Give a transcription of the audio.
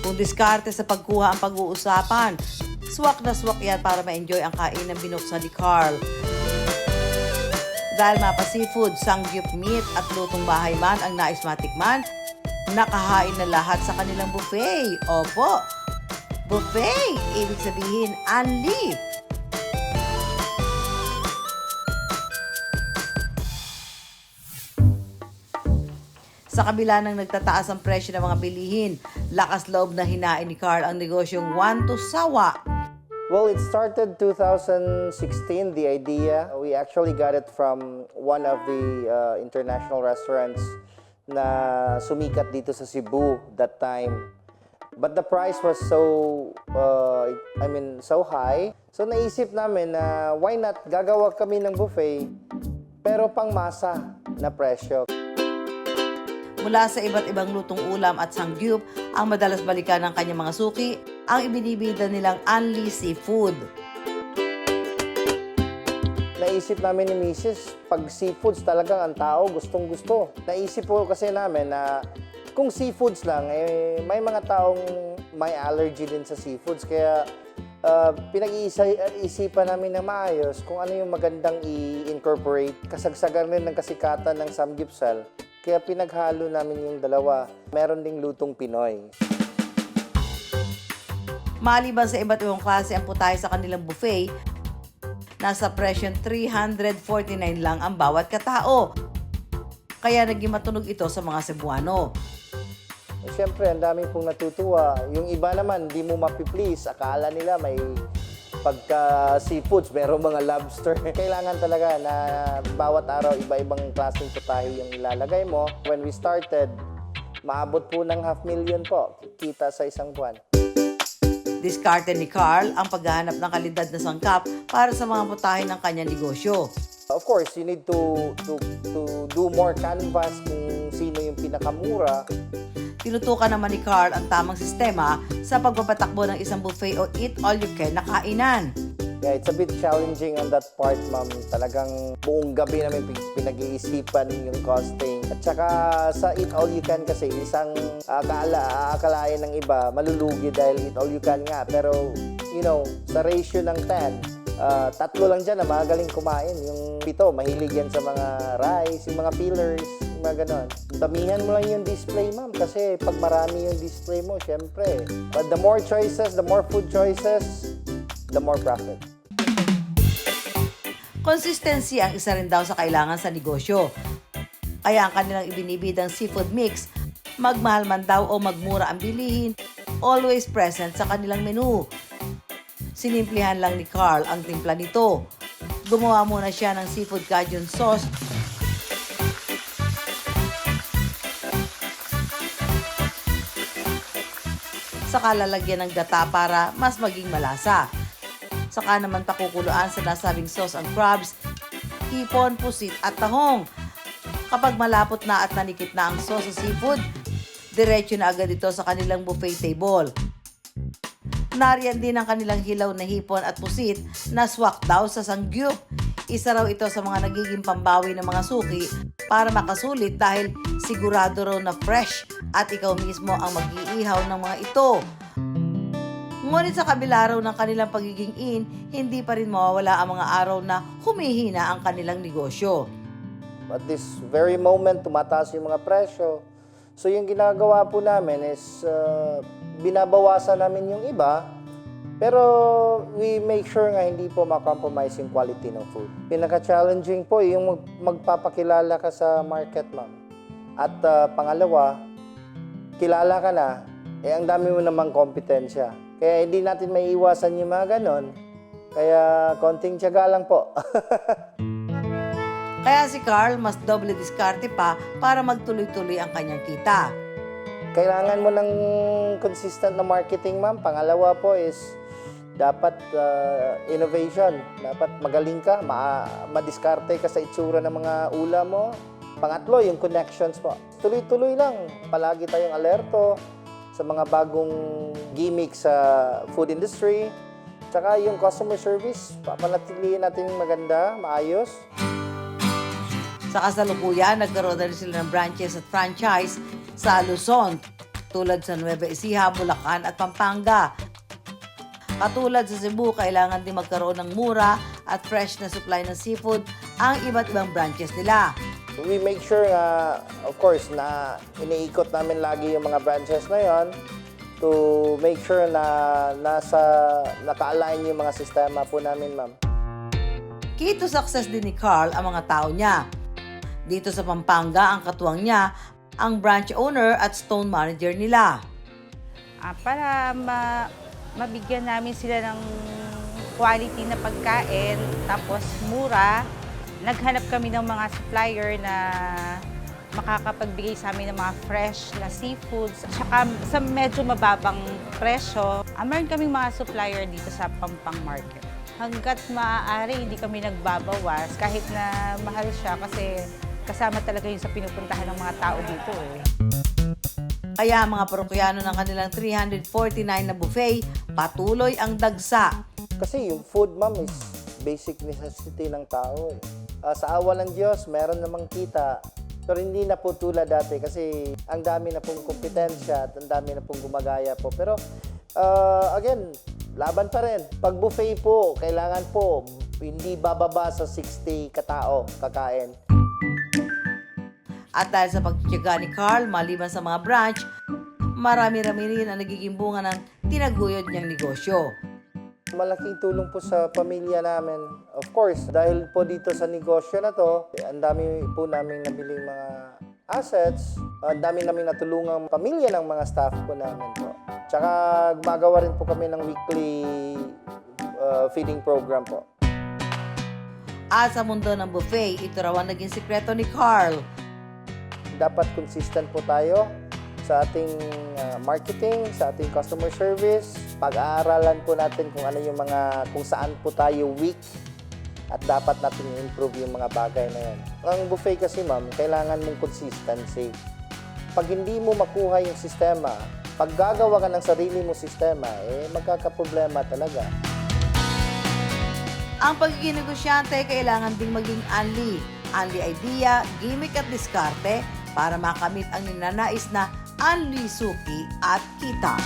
Kung diskarte sa pagkuha ang pag-uusapan, swak na swak yan para ma-enjoy ang kain ng binuksan ni Carl. Dahil mapa seafood, sangyup meat at lutong bahay man ang nais matikman, nakahain na lahat sa kanilang buffet. Opo, buffet, ibig sabihin, unli. Sa kabila ng nagtataas ang presyo ng mga bilihin, lakas loob na hinain ni Carl ang negosyong one to sawa. Well, it started 2016, the idea. We actually got it from one of the international restaurants na sumikat dito sa Cebu that time. But the price was so high. So naisip namin na why not gagawa kami ng buffet pero pang masa na presyo. Mula sa iba't ibang lutong ulam at sangyup, ang madalas balikan ng kanyang mga suki, ang ibinibida nilang unli seafood. Naisip namin ni Mrs., pag seafoods talagang ang tao gustong-gusto. Naisip po kasi namin na kung seafoods lang, may mga taong may allergy din sa seafoods. Kaya pinag-iisipan namin na maayos kung ano yung magandang i-incorporate. Kasagsagan rin ng kasikatan ng samgyupsal. Kaya pinaghalo namin yung dalawa. Meron ding lutong Pinoy. Maliban sa iba't ibang klase ang putahe sa kanilang buffet, nasa presyong 349 lang ang bawat katao. Kaya naging matunog ito sa mga Cebuano. Siyempre, ang dami pong natutuwa. Yung iba naman, di mo mapiplease. Akala nila may pagka seafoods, merong mga lobster. Kailangan talaga na bawat araw iba-ibang klaseng putahe yung ilalagay mo. When we started, maabot po ng 500,000 po kita sa isang buwan. Diskarte ni Carl ang paghahanap ng kalidad na sangkap para sa mga putahe ng kanyang negosyo. Of course, you need to do more canvas kung sino yung pinakamura. Tinutukan naman ni Carl ang tamang sistema sa pagpapatakbo ng isang buffet o eat-all-you-can na kainan. Yeah, it's a bit challenging on that part, ma'am. Talagang buong gabi namin pinag-iisipan yung costing. At saka sa eat-all-you-can kasi, isang akalain ng iba, malulugi dahil eat-all-you-can nga. Pero, you know, sa ratio ng 10, 3 lang dyan na magaling kumain. Yung 7, mahilig yan sa mga rice, yung mga fillers, yung mga ganon. Damihan mo lang yung display, ma'am, kasi pag marami yung display mo, syempre. But the more choices, the more food choices, the more profit. Consistency ang isa rin daw sa kailangan sa negosyo. Kaya ang kanilang ibinibidang seafood mix, magmahal man daw o magmura ang bilihin, always present sa kanilang menu. Sinimplihan lang ni Carl ang timpla nito. Gumawa muna siya ng seafood cajun sauce. Saka lalagyan ng gata para mas maging malasa. Saka naman pakukuluan sa nasabing sauce ang crabs, hipon, pusit at tahong. Kapag malapot na at nanikit na ang sauce sa seafood, diretso na agad ito sa kanilang buffet table. Nariyan din ang kanilang hilaw na hipon at pusit na swak daw sa sangyup. Isa raw ito sa mga nagiging pambawi ng mga suki para makasulit dahil sigurado raw na fresh at ikaw mismo ang mag-iihaw ng mga ito. Ngunit sa kabila raw ng kanilang pagiging in, hindi pa rin mawawala ang mga araw na humihina ang kanilang negosyo. At this very moment, tumataas yung mga presyo. So yung ginagawa po namin is binabawasan namin yung iba, pero we make sure nga hindi po ma-compromise yung quality ng food. Pinaka-challenging po yung magpapakilala ka sa market, ma'am. At pangalawa, kilala ka na, ang dami mo namang kompetensya. Kaya hindi natin may iwasan yung mga ganon. Kaya konting tiyaga lang po. Kaya si Carl mas doble diskarte pa para magtuloy-tuloy ang kanyang kita. Kailangan mo ng consistent na marketing, ma'am. Pangalawa po is dapat innovation. Dapat magaling ka, madiskarte ka sa itsura ng mga ulam mo. Pangatlo, yung connections po. Tuloy-tuloy lang. Palagi tayong alerto sa mga bagong gimmick sa food industry. Tsaka yung customer service, papanatilihin natin maganda, maayos. Sa kasalukuyan, nagkaroon na rin sila ng branches at franchise sa Luzon, tulad sa Nueva Ecija, Bulacan at Pampanga. Katulad sa Cebu, kailangan din magkaroon ng mura at fresh na supply ng seafood ang iba't ibang branches nila. We make sure of course, na iniikot namin lagi yung mga branches na yon to make sure na naka-align yung mga sistema po namin, ma'am. Key to success din ni Carl ang mga tao niya. Dito sa Pampanga, ang katuwang niya, ang branch owner at stone manager nila. Para mabigyan namin sila ng quality na pagkain, tapos mura, naghanap kami ng mga supplier na makakapagbigay sa amin ng mga fresh na seafoods, at saka sa medyo mababang presyo. Meron kaming mga supplier dito sa Pampang Market. Hanggat maaari, hindi kami nagbabawas kahit na mahal siya kasi kasama talaga yun sa pinupuntahan ng mga tao dito eh. Kaya mga parokyano ng kanilang 349 na buffet, patuloy ang dagsa. Kasi yung food, ma'am, is basic necessity ng tao. Sa awa ng Diyos, meron namang kita. Pero hindi na po tulad dati kasi ang dami na pong kompetensya at ang dami na pong gumagaya po. Pero again, laban pa rin. Pag buffet po, kailangan po hindi bababa sa 60 katao kakain. At dahil sa pagtitiyaga ni Carl, maliban sa mga branch, marami-rami rin ang nagiging bunga ng tinaguyod niyang negosyo. Malaking tulong po sa pamilya namin. Of course, dahil po dito sa negosyo na to, ang dami po namin nabiling mga assets, ang dami namin natulungang pamilya ng mga staff po namin po. Tsaka gumagawa rin po kami ng weekly feeding program po. At sa mundo ng buffet, ito raw ang naging sikreto ni Carl. Dapat consistent po tayo sa ating marketing, sa ating customer service. Pag-aaralan po natin kung saan po tayo weak at dapat natin i-improve yung mga bagay na yan. Ang buffet kasi, ma'am, kailangan mong consistency. Pag hindi mo makuha yung sistema, pag gagawa ka ng sarili mong sistema, magkakaproblema talaga. Ang pagiging negosyante kailangan ding maging unli idea, gimmick at diskarte para makamit ang ninanais na unli suki at kita.